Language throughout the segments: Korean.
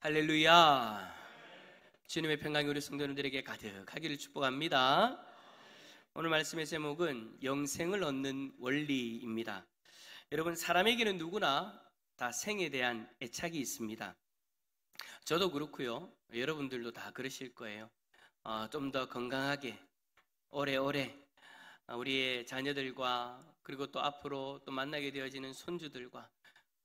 할렐루야. 주님의 평강이 우리 성도님들에게 가득하기를 축복합니다. 오늘 말씀의 제목은 영생을 얻는 원리입니다. 여러분, 사람에게는 누구나 다 생에 대한 애착이 있습니다. 저도 그렇고요. 여러분들도 다 그러실 거예요. 좀 더 건강하게 오래오래 우리의 자녀들과 그리고 또 앞으로 또 만나게 되어지는 손주들과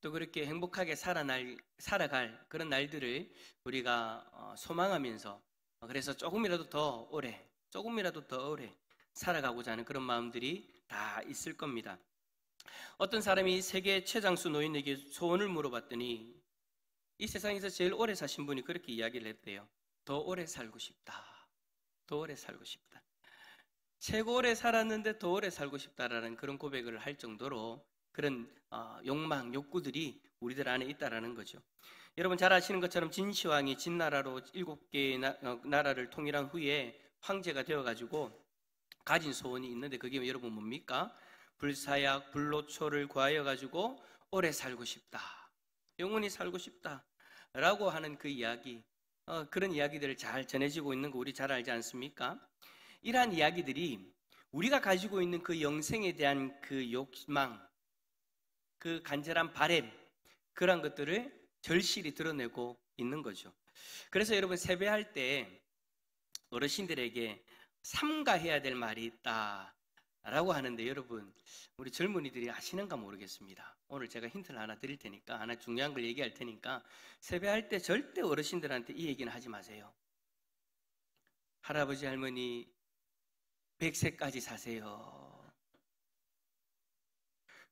또 그렇게 행복하게 살아갈 그런 날들을 우리가 소망하면서 그래서 조금이라도 더 오래 살아가고자 하는 그런 마음들이 다 있을 겁니다. 어떤 사람이 세계 최장수 노인에게 소원을 물어봤더니 이 세상에서 제일 오래 사신 분이 그렇게 이야기를 했대요. 더 오래 살고 싶다. 더 오래 살고 싶다. 최고 오래 살았는데 더 오래 살고 싶다라는 그런 고백을 할 정도로 그런 욕망, 욕구들이 우리들 안에 있다라는 거죠. 여러분 잘 아시는 것처럼 진시황이 진나라로 7개의 나라를 통일한 후에 황제가 되어가지고 가진 소원이 있는데 그게 여러분 뭡니까? 불사약, 불로초를 구하여가지고 오래 살고 싶다. 영원히 살고 싶다. 라고 하는 그 이야기, 그런 이야기들을 잘 전해지고 있는 거 우리 잘 알지 않습니까? 이러한 이야기들이 우리가 가지고 있는 그 영생에 대한 그 욕망, 그 간절한 바램, 그런 것들을 절실히 드러내고 있는 거죠. 그래서 여러분 세배할 때 어르신들에게 삼가해야 될 말이 있다라고 하는데 여러분 우리 젊은이들이 아시는가 모르겠습니다. 오늘 제가 힌트를 하나 드릴 테니까 하나 중요한 걸 얘기할 테니까 세배할 때 절대 어르신들한테 이 얘기는 하지 마세요. 할아버지 할머니 100세까지 사세요.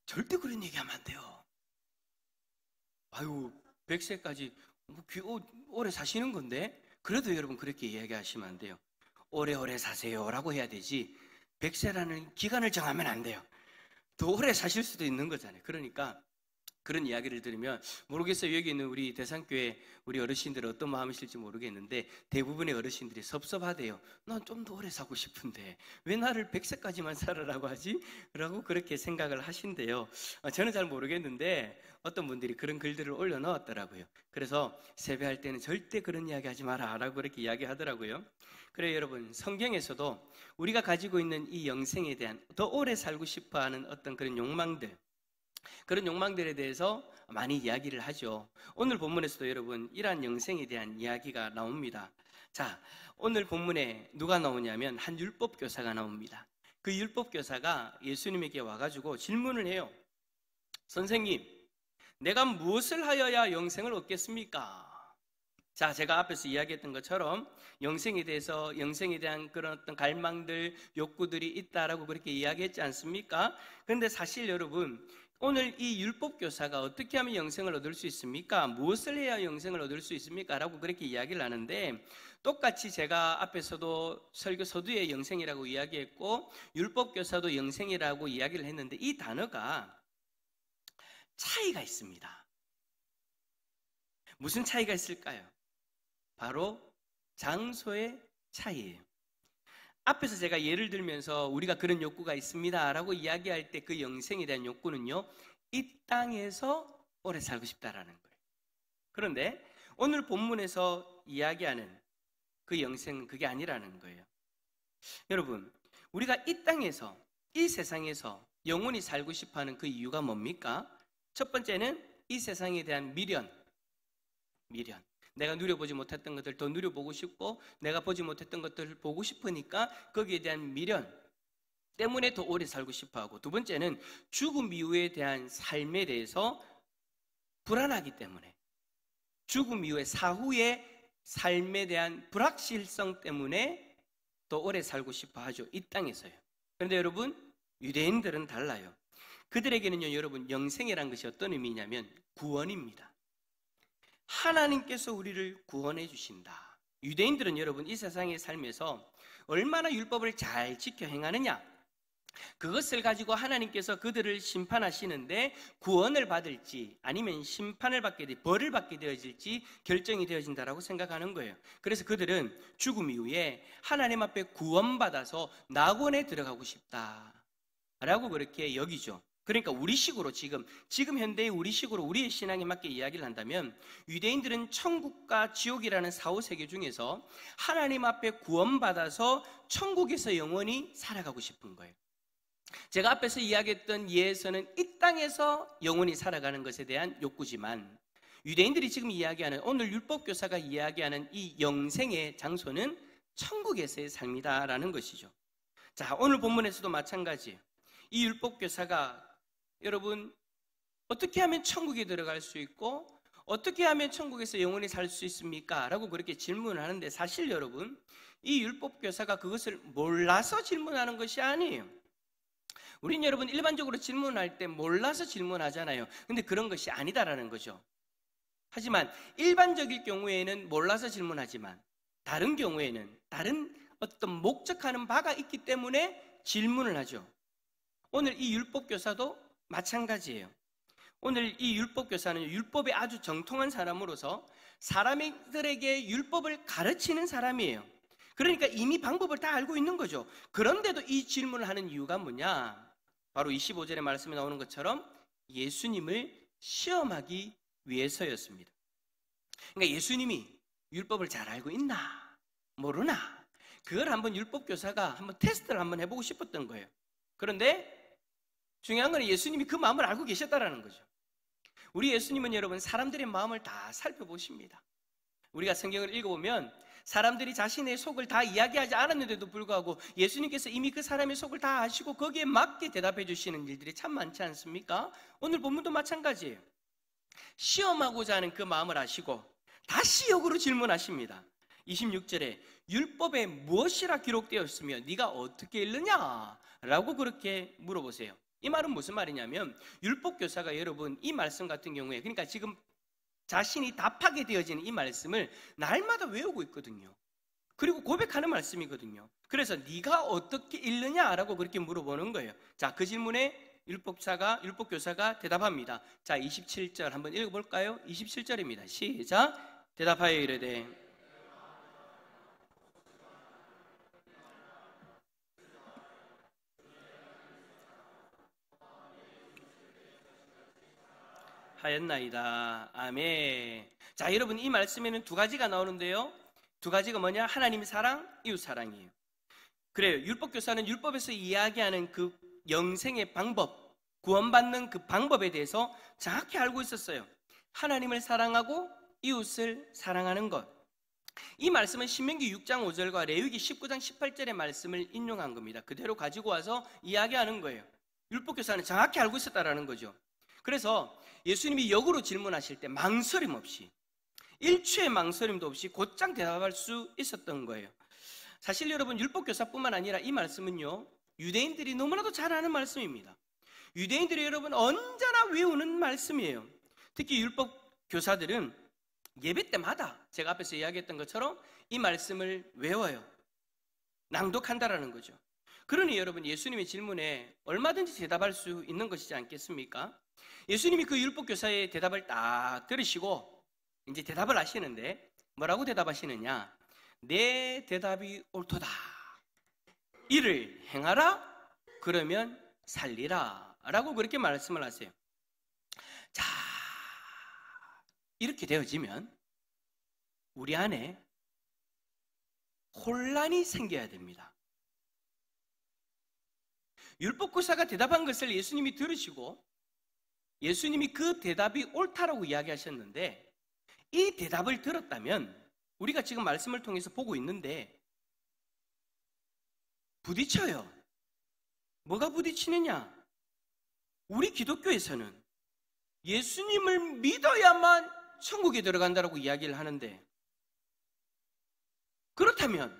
절대 그런 얘기하면 안 돼요. 아유 100세까지 오래 사시는 건데 그래도 여러분 그렇게 이야기하시면 안 돼요. 오래오래 사세요 라고 해야 되지 100세라는 기간을 정하면 안 돼요. 더 오래 사실 수도 있는 거잖아요. 그러니까 그런 이야기를 들으면 모르겠어요. 여기 있는 우리 대산교회 우리 어르신들은 어떤 마음이실지 모르겠는데 대부분의 어르신들이 섭섭하대요. 난 좀 더 오래 사고 싶은데 왜 나를 100세까지만 살아라고 하지? 라고 그렇게 생각을 하신대요. 저는 잘 모르겠는데 어떤 분들이 그런 글들을 올려놓았더라고요. 그래서 세배할 때는 절대 그런 이야기 하지 마라 라고 그렇게 이야기하더라고요. 그래요 여러분, 성경에서도 우리가 가지고 있는 이 영생에 대한 더 오래 살고 싶어하는 어떤 그런 욕망들, 그런 욕망들에 대해서 많이 이야기를 하죠. 오늘 본문에서도 여러분 이러한 영생에 대한 이야기가 나옵니다. 자, 오늘 본문에 누가 나오냐면 한 율법 교사가 나옵니다. 그 율법 교사가 예수님에게 와가지고 질문을 해요. 선생님, 내가 무엇을 하여야 영생을 얻겠습니까? 자, 제가 앞에서 이야기했던 것처럼 영생에 대한 그런 어떤 갈망들, 욕구들이 있다라고 그렇게 이야기했지 않습니까? 그런데 사실 여러분, 오늘 이 율법 교사가 어떻게 하면 영생을 얻을 수 있습니까? 무엇을 해야 영생을 얻을 수 있습니까? 라고 그렇게 이야기를 하는데 똑같이 제가 앞에서도 설교 서두에 영생이라고 이야기했고 율법 교사도 영생이라고 이야기를 했는데 이 단어가 차이가 있습니다. 무슨 차이가 있을까요? 바로 장소의 차이예요. 앞에서 제가 예를 들면서 우리가 그런 욕구가 있습니다 라고 이야기할 때 그 영생에 대한 욕구는요, 이 땅에서 오래 살고 싶다라는 거예요. 그런데 오늘 본문에서 이야기하는 그 영생은 그게 아니라는 거예요. 여러분, 우리가 이 땅에서, 이 세상에서 영원히 살고 싶어하는 그 이유가 뭡니까? 첫 번째는 이 세상에 대한 미련. 내가 누려보지 못했던 것들 더 누려보고 싶고 내가 보지 못했던 것들을 보고 싶으니까 거기에 대한 미련 때문에 더 오래 살고 싶어하고, 두 번째는 죽음 이후에 대한 삶에 대해서 불안하기 때문에, 죽음 이후에 사후의 삶에 대한 불확실성 때문에 더 오래 살고 싶어 하죠. 이 땅에서요. 그런데 여러분, 유대인들은 달라요. 그들에게는요, 여러분, 영생이란 것이 어떤 의미냐면 구원입니다. 하나님께서 우리를 구원해 주신다. 유대인들은 여러분 이 세상의 삶에서 얼마나 율법을 잘 지켜 행하느냐, 그것을 가지고 하나님께서 그들을 심판하시는데 구원을 받을지 아니면 심판을 받게 돼 벌을 받게 되어질지 결정이 되어진다라고 생각하는 거예요. 그래서 그들은 죽음 이후에 하나님 앞에 구원받아서 낙원에 들어가고 싶다라고 그렇게 여기죠. 그러니까 우리식으로 지금 현대의 우리식으로 우리의 신앙에 맞게 이야기를 한다면 유대인들은 천국과 지옥이라는 사후세계 중에서 하나님 앞에 구원받아서 천국에서 영원히 살아가고 싶은 거예요. 제가 앞에서 이야기했던 예에서는 이 땅에서 영원히 살아가는 것에 대한 욕구지만 유대인들이 지금 이야기하는, 오늘 율법교사가 이야기하는 이 영생의 장소는 천국에서의 삶이다라는 것이죠. 자, 오늘 본문에서도 마찬가지예요. 이 율법교사가 여러분 어떻게 하면 천국에 들어갈 수 있고 어떻게 하면 천국에서 영원히 살 수 있습니까? 라고 그렇게 질문을 하는데, 사실 여러분 이 율법교사가 그것을 몰라서 질문하는 것이 아니에요. 우린 여러분 일반적으로 질문할 때 몰라서 질문하잖아요. 근데 그런 것이 아니다라는 거죠. 하지만 일반적일 경우에는 몰라서 질문하지만 다른 경우에는 다른 어떤 목적하는 바가 있기 때문에 질문을 하죠. 오늘 이 율법교사도 마찬가지예요. 오늘 이 율법교사는 율법에 아주 정통한 사람으로서 사람들에게 율법을 가르치는 사람이에요. 그러니까 이미 방법을 다 알고 있는 거죠. 그런데도 이 질문을 하는 이유가 뭐냐? 바로 25절의 말씀에 나오는 것처럼 예수님을 시험하기 위해서였습니다. 그러니까 예수님이 율법을 잘 알고 있나 모르나, 그걸 한번 율법교사가 한번 테스트를 한번 해보고 싶었던 거예요. 그런데 중요한 건 예수님이 그 마음을 알고 계셨다라는 거죠. 우리 예수님은 여러분 사람들의 마음을 다 살펴보십니다. 우리가 성경을 읽어보면 사람들이 자신의 속을 다 이야기하지 않았는데도 불구하고 예수님께서 이미 그 사람의 속을 다 아시고 거기에 맞게 대답해 주시는 일들이 참 많지 않습니까? 오늘 본문도 마찬가지예요. 시험하고자 하는 그 마음을 아시고 다시 역으로 질문하십니다. 26절에 율법에 무엇이라 기록되어 있으며 네가 어떻게 읽느냐? 라고 그렇게 물어보세요. 이 말은 무슨 말이냐면 율법교사가 여러분 이 말씀 같은 경우에, 그러니까 지금 자신이 답하게 되어지는 이 말씀을 날마다 외우고 있거든요. 그리고 고백하는 말씀이거든요. 그래서 네가 어떻게 읽느냐라고 그렇게 물어보는 거예요. 자, 그 질문에 율법교사가 대답합니다. 자, 27절 한번 읽어볼까요? 27절입니다. 시작. 대답하여 이르되 하였나이다. 아멘. 자, 여러분 이 말씀에는 두 가지가 나오는데요. 두 가지가 뭐냐? 하나님 사랑, 이웃 사랑이에요. 그래요. 율법교사는 율법에서 이야기하는 그 영생의 방법, 구원받는 그 방법에 대해서 정확히 알고 있었어요. 하나님을 사랑하고 이웃을 사랑하는 것. 이 말씀은 신명기 6장 5절과 레위기 19장 18절의 말씀을 인용한 겁니다. 그대로 가지고 와서 이야기하는 거예요. 율법교사는 정확히 알고 있었다라는 거죠. 그래서 예수님이 역으로 질문하실 때 망설임 없이, 일초의 망설임도 없이 곧장 대답할 수 있었던 거예요. 사실 여러분 율법교사뿐만 아니라 이 말씀은요 유대인들이 너무나도 잘 아는 말씀입니다. 유대인들이 여러분 언제나 외우는 말씀이에요. 특히 율법교사들은 예배 때마다 제가 앞에서 이야기했던 것처럼 이 말씀을 외워요. 낭독한다라는 거죠. 그러니 여러분 예수님의 질문에 얼마든지 대답할 수 있는 것이지 않겠습니까? 예수님이 그 율법교사의 대답을 딱 들으시고 이제 대답을 하시는데 뭐라고 대답하시느냐? 내 대답이 옳도다. 이를 행하라. 그러면 살리라. 라고 그렇게 말씀을 하세요. 자, 이렇게 되어지면 우리 안에 혼란이 생겨야 됩니다. 율법교사가 대답한 것을 예수님이 들으시고 예수님이 그 대답이 옳다라고 이야기하셨는데 이 대답을 들었다면 우리가 지금 말씀을 통해서 보고 있는데 부딪혀요. 뭐가 부딪히느냐? 우리 기독교에서는 예수님을 믿어야만 천국에 들어간다라고 이야기를 하는데, 그렇다면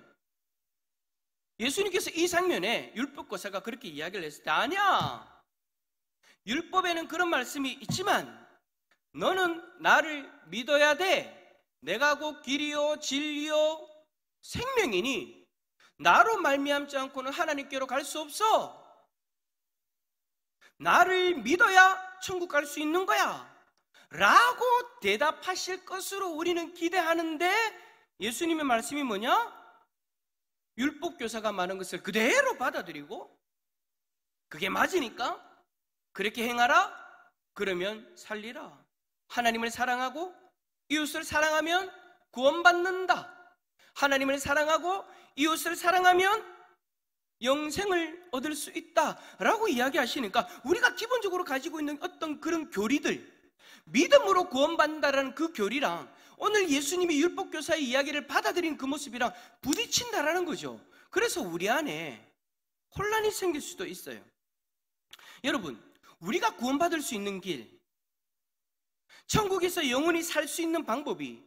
예수님께서 이 장면에 율법교사가 그렇게 이야기를 했을 때 아니야, 율법에는 그런 말씀이 있지만 너는 나를 믿어야 돼. 내가 곧 길이요 진리요 생명이니 나로 말미암지 않고는 하나님께로 갈 수 없어. 나를 믿어야 천국 갈 수 있는 거야 라고 대답하실 것으로 우리는 기대하는데 예수님의 말씀이 뭐냐? 율법교사가 말한 것을 그대로 받아들이고 그게 맞으니까 그렇게 행하라. 그러면 살리라. 하나님을 사랑하고 이웃을 사랑하면 구원받는다. 하나님을 사랑하고 이웃을 사랑하면 영생을 얻을 수 있다라고 이야기하시니까 우리가 기본적으로 가지고 있는 어떤 그런 교리들, 믿음으로 구원받는다라는 그 교리랑 오늘 예수님이 율법교사의 이야기를 받아들인 그 모습이랑 부딪힌다라는 거죠. 그래서 우리 안에 혼란이 생길 수도 있어요. 여러분, 우리가 구원받을 수 있는 길, 천국에서 영원히 살 수 있는 방법이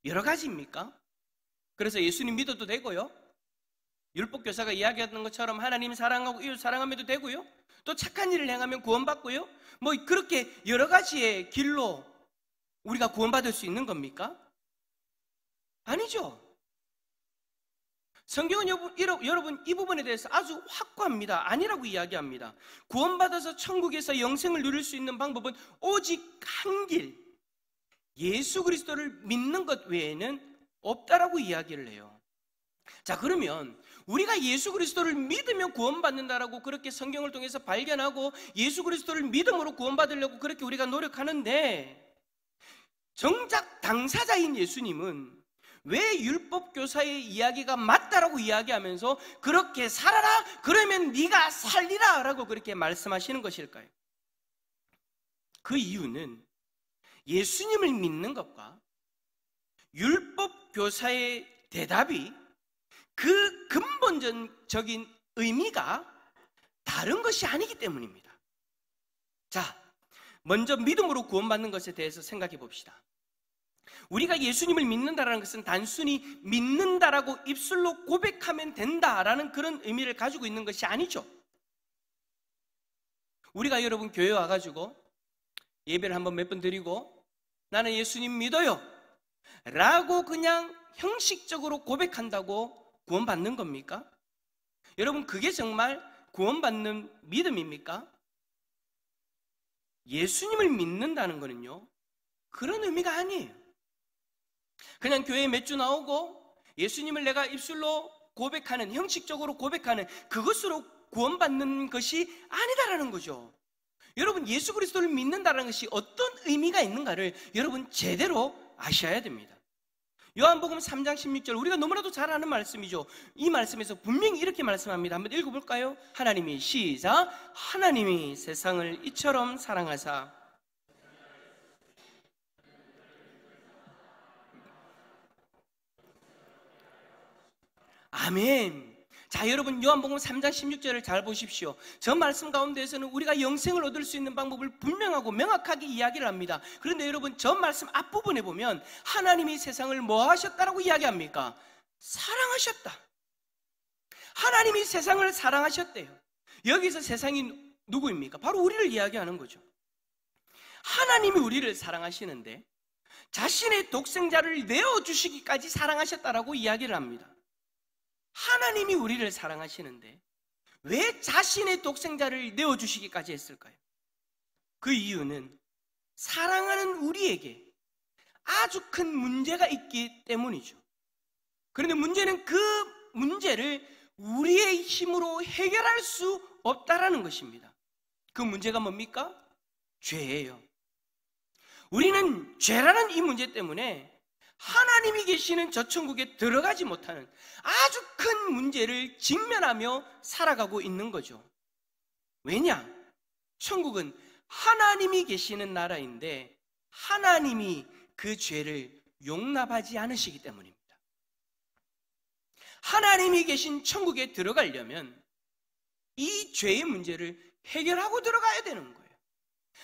여러 가지입니까? 그래서 예수님 믿어도 되고요, 율법교사가 이야기했던 것처럼 하나님 사랑하고 이웃 사랑하면 되고요, 또 착한 일을 행하면 구원받고요, 뭐 그렇게 여러 가지의 길로 우리가 구원받을 수 있는 겁니까? 아니죠. 성경은 여러분 이 부분에 대해서 아주 확고합니다. 아니라고 이야기합니다. 구원받아서 천국에서 영생을 누릴 수 있는 방법은 오직 한 길, 예수 그리스도를 믿는 것 외에는 없다라고 이야기를 해요. 자, 그러면 우리가 예수 그리스도를 믿으면 구원받는다라고 그렇게 성경을 통해서 발견하고 예수 그리스도를 믿음으로 구원받으려고 그렇게 우리가 노력하는데, 정작 당사자인 예수님은 왜 율법교사의 이야기가 맞다라고 이야기하면서 그렇게 살아라, 그러면 네가 살리라 라고 그렇게 말씀하시는 것일까요? 그 이유는 예수님을 믿는 것과 율법교사의 대답이 그 근본적인 의미가 다른 것이 아니기 때문입니다. 자, 먼저 믿음으로 구원받는 것에 대해서 생각해 봅시다. 우리가 예수님을 믿는다라는 것은 단순히 믿는다라고 입술로 고백하면 된다라는 그런 의미를 가지고 있는 것이 아니죠. 우리가 여러분 교회 와가지고 예배를 한번 몇 번 드리고 나는 예수님 믿어요 라고 그냥 형식적으로 고백한다고 구원받는 겁니까? 여러분, 그게 정말 구원받는 믿음입니까? 예수님을 믿는다는 거는요, 그런 의미가 아니에요. 그냥 교회에 몇 주 나오고 예수님을 내가 입술로 고백하는, 형식적으로 고백하는 그것으로 구원받는 것이 아니다라는 거죠. 여러분, 예수 그리스도를 믿는다는 것이 어떤 의미가 있는가를 여러분 제대로 아셔야 됩니다. 요한복음 3장 16절, 우리가 너무나도 잘 아는 말씀이죠. 이 말씀에서 분명히 이렇게 말씀합니다. 한번 읽어볼까요? 하나님이, 시작, 하나님이 세상을 이처럼 사랑하사. 아멘. 자, 여러분, 요한복음 3장 16절을 잘 보십시오. 저 말씀 가운데에서는 우리가 영생을 얻을 수 있는 방법을 분명하고 명확하게 이야기를 합니다. 그런데 여러분, 저 말씀 앞부분에 보면 하나님이 세상을 뭐 하셨다라고 이야기합니까? 사랑하셨다. 하나님이 세상을 사랑하셨대요. 여기서 세상이 누구입니까? 바로 우리를 이야기하는 거죠. 하나님이 우리를 사랑하시는데 자신의 독생자를 내어주시기까지 사랑하셨다라고 이야기를 합니다. 하나님이 우리를 사랑하시는데 왜 자신의 독생자를 내어주시기까지 했을까요? 그 이유는 사랑하는 우리에게 아주 큰 문제가 있기 때문이죠. 그런데 문제는 그 문제를 우리의 힘으로 해결할 수 없다라는 것입니다. 그 문제가 뭡니까? 죄예요. 우리는 죄라는 이 문제 때문에 하나님이 계시는 저 천국에 들어가지 못하는 아주 큰 문제를 직면하며 살아가고 있는 거죠. 왜냐? 천국은 하나님이 계시는 나라인데 하나님이 그 죄를 용납하지 않으시기 때문입니다. 하나님이 계신 천국에 들어가려면 이 죄의 문제를 해결하고 들어가야 되는 거예요.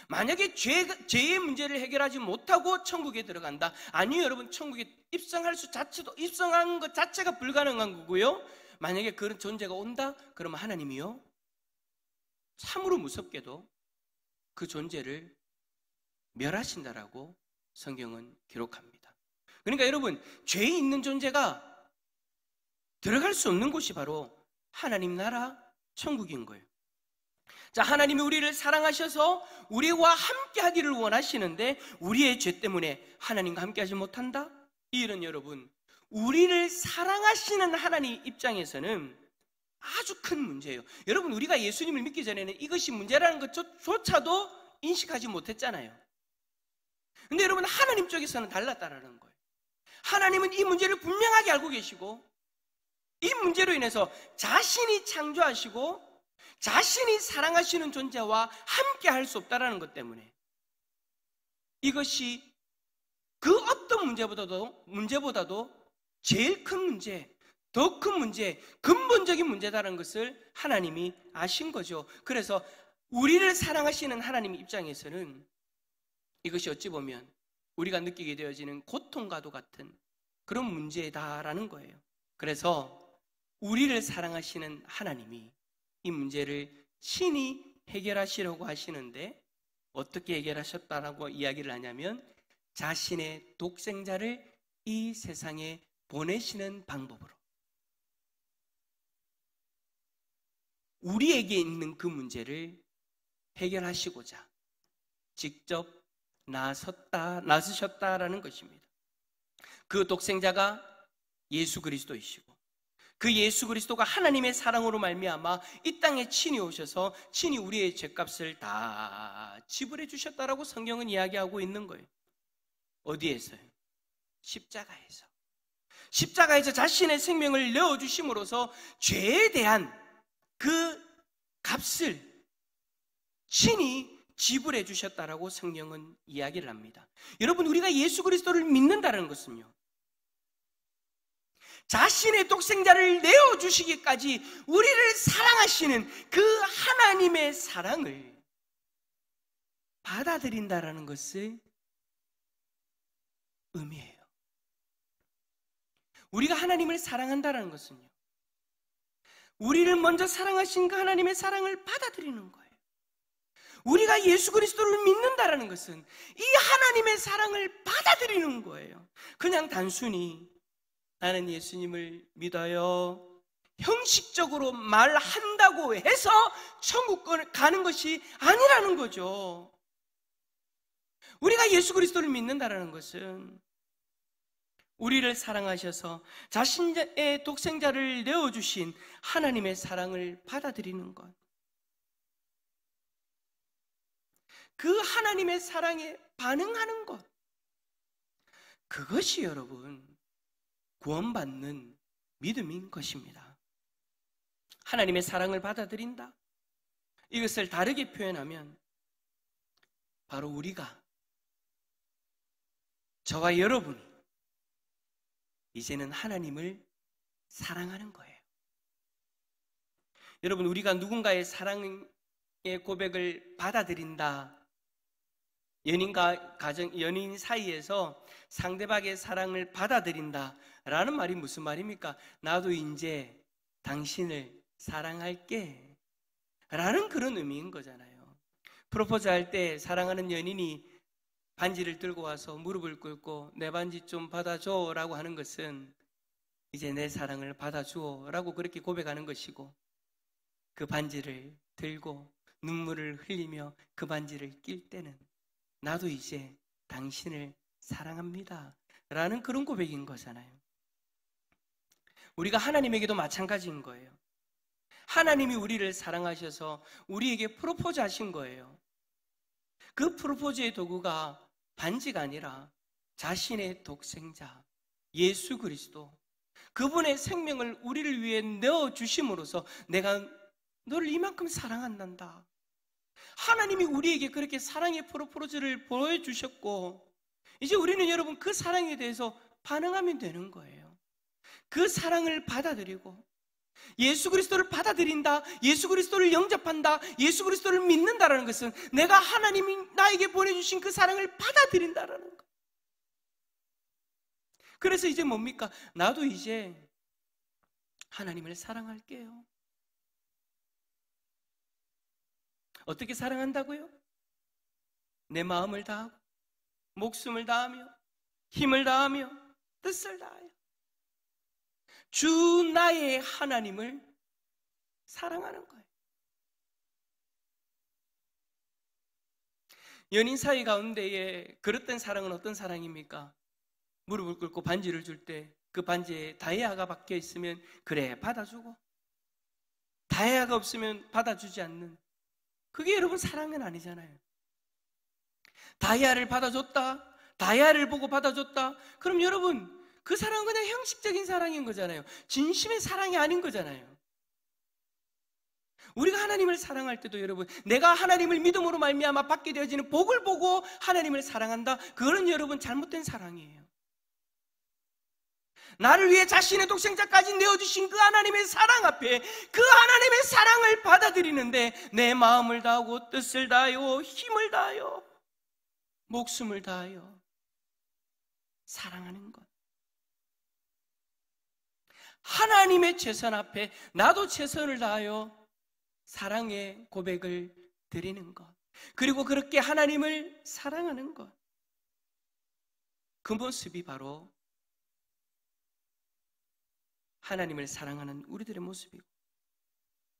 만약에 죄의 문제를 해결하지 못하고 천국에 들어간다? 아니요, 여러분, 천국에 입성한 것 자체가 불가능한 거고요. 만약에 그런 존재가 온다? 그러면 하나님이요, 참으로 무섭게도 그 존재를 멸하신다라고 성경은 기록합니다. 그러니까 여러분, 죄에 있는 존재가 들어갈 수 없는 곳이 바로 하나님 나라 천국인 거예요. 자, 하나님이 우리를 사랑하셔서 우리와 함께 하기를 원하시는데 우리의 죄 때문에 하나님과 함께 하지 못한다? 이 일은 여러분, 우리를 사랑하시는 하나님 입장에서는 아주 큰 문제예요. 여러분, 우리가 예수님을 믿기 전에는 이것이 문제라는 것조차도 인식하지 못했잖아요. 근데 여러분, 하나님 쪽에서는 달랐다라는 거예요. 하나님은 이 문제를 분명하게 알고 계시고, 이 문제로 인해서 자신이 창조하시고 자신이 사랑하시는 존재와 함께 할 수 없다는 것 때문에 이것이 그 어떤 문제보다도 제일 큰 문제, 더 큰 문제, 근본적인 문제다라는 것을 하나님이 아신 거죠. 그래서 우리를 사랑하시는 하나님 입장에서는 이것이 어찌 보면 우리가 느끼게 되어지는 고통과도 같은 그런 문제다라는 거예요. 그래서 우리를 사랑하시는 하나님이 이 문제를 친히 해결하시려고 하시는데, 어떻게 해결하셨다라고 이야기를 하냐면 자신의 독생자를 이 세상에 보내시는 방법으로 우리에게 있는 그 문제를 해결하시고자 직접 나서셨다라는 것입니다. 그 독생자가 예수 그리스도이시고, 그 예수 그리스도가 하나님의 사랑으로 말미암아 이 땅에 친히 오셔서 친히 우리의 죄값을 다 지불해 주셨다라고 성경은 이야기하고 있는 거예요. 어디에서요? 십자가에서. 십자가에서 자신의 생명을 내어주심으로써 죄에 대한 그 값을 친히 지불해 주셨다라고 성경은 이야기를 합니다. 여러분, 우리가 예수 그리스도를 믿는다는 것은요, 자신의 독생자를 내어주시기까지 우리를 사랑하시는 그 하나님의 사랑을 받아들인다라는 것을 의미해요. 우리가 하나님을 사랑한다는 것은요, 우리를 먼저 사랑하신 그 하나님의 사랑을 받아들이는 거예요. 우리가 예수 그리스도를 믿는다라는 것은 이 하나님의 사랑을 받아들이는 거예요. 그냥 단순히 나는 예수님을 믿어요, 형식적으로 말한다고 해서 천국 가는 것이 아니라는 거죠. 우리가 예수 그리스도를 믿는다라는 것은 우리를 사랑하셔서 자신의 독생자를 내어주신 하나님의 사랑을 받아들이는 것, 그 하나님의 사랑에 반응하는 것, 그것이 여러분 구원받는 믿음인 것입니다. 하나님의 사랑을 받아들인다, 이것을 다르게 표현하면 바로 우리가, 저와 여러분이 이제는 하나님을 사랑하는 거예요. 여러분, 우리가 누군가의 사랑의 고백을 받아들인다, 연인 사이에서 상대방의 사랑을 받아들인다 라는 말이 무슨 말입니까? 나도 이제 당신을 사랑할게 라는 그런 의미인 거잖아요. 프로포즈 할 때 사랑하는 연인이 반지를 들고 와서 무릎을 꿇고 내 반지 좀 받아줘 라고 하는 것은 이제 내 사랑을 받아주어 라고 그렇게 고백하는 것이고, 그 반지를 들고 눈물을 흘리며 그 반지를 낄 때는 나도 이제 당신을 사랑합니다 라는 그런 고백인 거잖아요. 우리가 하나님에게도 마찬가지인 거예요. 하나님이 우리를 사랑하셔서 우리에게 프로포즈 하신 거예요. 그 프로포즈의 도구가 반지가 아니라 자신의 독생자 예수 그리스도, 그분의 생명을 우리를 위해 내어주심으로써 내가 너를 이만큼 사랑한단다, 하나님이 우리에게 그렇게 사랑의 프로포즈를 보여주셨고, 이제 우리는 여러분 그 사랑에 대해서 반응하면 되는 거예요. 그 사랑을 받아들이고 예수 그리스도를 받아들인다, 예수 그리스도를 영접한다, 예수 그리스도를 믿는다라는 것은 내가 하나님이 나에게 보내주신 그 사랑을 받아들인다라는 것. 그래서 이제 뭡니까? 나도 이제 하나님을 사랑할게요. 어떻게 사랑한다고요? 내 마음을 다하고 목숨을 다하며 힘을 다하며 뜻을 다하여 주 나의 하나님을 사랑하는 거예요. 연인 사이 가운데에 그릇된 사랑은 어떤 사랑입니까? 무릎을 꿇고 반지를 줄 때 그 반지에 다이아가 박혀 있으면 그래 받아주고, 다이아가 없으면 받아주지 않는, 그게 여러분 사랑은 아니잖아요. 다이아를 받아줬다, 다이아를 보고 받아줬다, 그럼 여러분 그 사랑은 그냥 형식적인 사랑인 거잖아요. 진심의 사랑이 아닌 거잖아요. 우리가 하나님을 사랑할 때도 여러분, 내가 하나님을 믿음으로 말미암아 받게 되어지는 복을 보고 하나님을 사랑한다, 그거는 여러분 잘못된 사랑이에요. 나를 위해 자신의 독생자까지 내어주신 그 하나님의 사랑 앞에 그 하나님의 사랑을 받아들이는데 내 마음을 다하고 뜻을 다하여 힘을 다하여 목숨을 다하여 사랑하는 것, 하나님의 최선 앞에 나도 최선을 다하여 사랑의 고백을 드리는 것, 그리고 그렇게 하나님을 사랑하는 것, 그 모습이 바로 하나님을 사랑하는 우리들의 모습이고,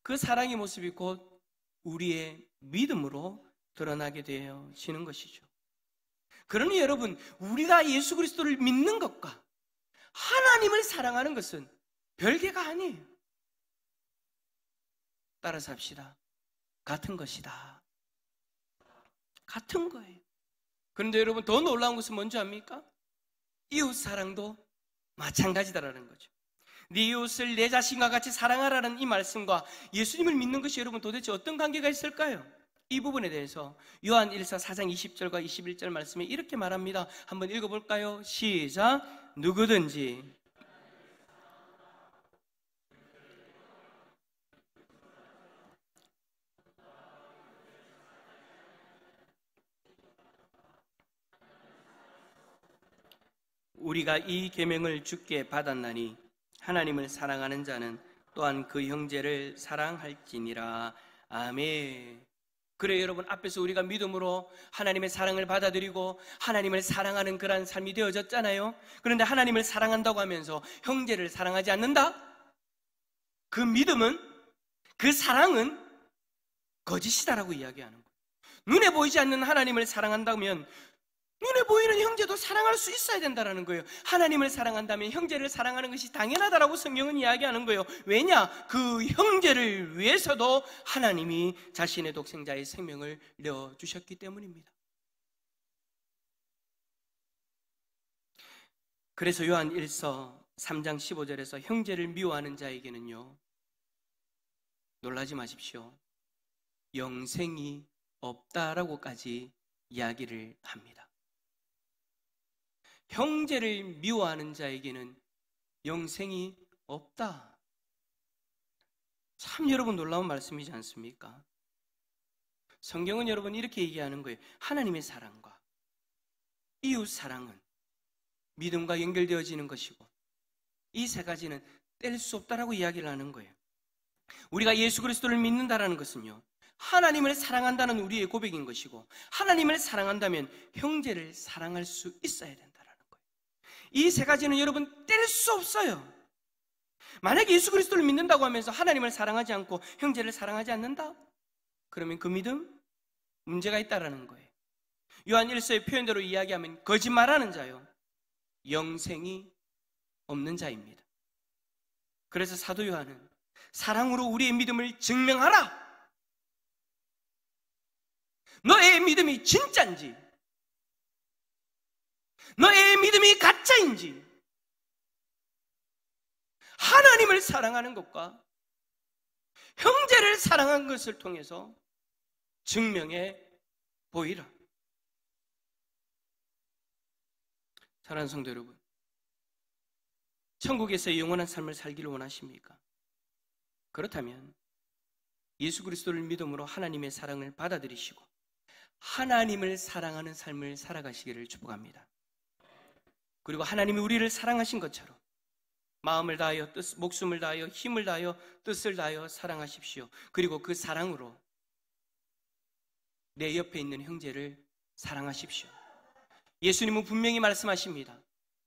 그 사랑의 모습이 곧 우리의 믿음으로 드러나게 되어지는 것이죠. 그러니 여러분, 우리가 예수 그리스도를 믿는 것과 하나님을 사랑하는 것은 별개가 아니에요. 따라서 합시다. 같은 것이다. 같은 거예요. 그런데 여러분, 더 놀라운 것은 뭔지 압니까? 이웃 사랑도 마찬가지다라는 거죠. 네 이웃을 내 자신과 같이 사랑하라는 이 말씀과 예수님을 믿는 것이 여러분 도대체 어떤 관계가 있을까요? 이 부분에 대해서 요한 1서 4장 20절과 21절 말씀에 이렇게 말합니다. 한번 읽어볼까요? 시작. 누구든지 우리가 이 계명을 주께 받았나니 하나님을 사랑하는 자는 또한 그 형제를 사랑할지니라. 아멘. 그래 여러분, 앞에서 우리가 믿음으로 하나님의 사랑을 받아들이고 하나님을 사랑하는 그런 삶이 되어졌잖아요. 그런데 하나님을 사랑한다고 하면서 형제를 사랑하지 않는다? 그 믿음은, 그 사랑은 거짓이다라고 이야기하는 거예요. 눈에 보이지 않는 하나님을 사랑한다면 눈에 보이는 형제도 사랑할 수 있어야 된다는 거예요. 하나님을 사랑한다면 형제를 사랑하는 것이 당연하다라고 성경은 이야기하는 거예요. 왜냐? 그 형제를 위해서도 하나님이 자신의 독생자의 생명을 내어주셨기 때문입니다. 그래서 요한 1서 3장 15절에서 형제를 미워하는 자에게는요, 놀라지 마십시오, 영생이 없다라고까지 이야기를 합니다. 형제를 미워하는 자에게는 영생이 없다. 참 여러분 놀라운 말씀이지 않습니까? 성경은 여러분 이렇게 얘기하는 거예요. 하나님의 사랑과 이웃 사랑은 믿음과 연결되어지는 것이고 이 세 가지는 뗄 수 없다라고 이야기를 하는 거예요. 우리가 예수 그리스도를 믿는다라는 것은요, 하나님을 사랑한다는 우리의 고백인 것이고, 하나님을 사랑한다면 형제를 사랑할 수 있어야 된다라는 거예요. 이 세 가지는 여러분 뗄 수 없어요. 만약에 예수 그리스도를 믿는다고 하면서 하나님을 사랑하지 않고 형제를 사랑하지 않는다? 그러면 그 믿음 문제가 있다라는 거예요. 요한 1서의 표현대로 이야기하면 거짓말하는 자요, 영생이 없는 자입니다. 그래서 사도 요한은 사랑으로 우리의 믿음을 증명하라. 너의 믿음이 진짜인지, 너의 믿음이 가짜인지 하나님을 사랑하는 것과 형제를 사랑한 것을 통해서 증명해 보이라. 사랑하는 성도 여러분, 천국에서 영원한 삶을 살기를 원하십니까? 그렇다면 예수 그리스도를 믿음으로 하나님의 사랑을 받아들이시고 하나님을 사랑하는 삶을 살아가시기를 축복합니다. 그리고 하나님이 우리를 사랑하신 것처럼 마음을 다하여 목숨을 다하여 힘을 다하여 뜻을 다하여 사랑하십시오. 그리고 그 사랑으로 내 옆에 있는 형제를 사랑하십시오. 예수님은 분명히 말씀하십니다.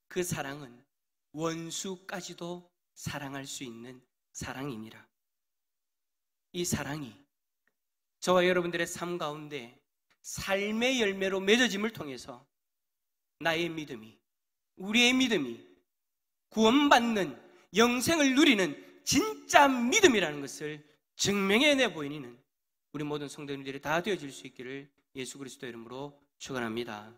그 사랑은 원수까지도 사랑할 수 있는 사랑이니라. 이 사랑이 저와 여러분들의 삶 가운데 삶의 열매로 맺어짐을 통해서 나의 믿음이, 우리의 믿음이 구원받는 영생을 누리는 진짜 믿음이라는 것을 증명해내 보이는 우리 모든 성도님들이 다 되어질 수 있기를 예수 그리스도 이름으로 축원합니다.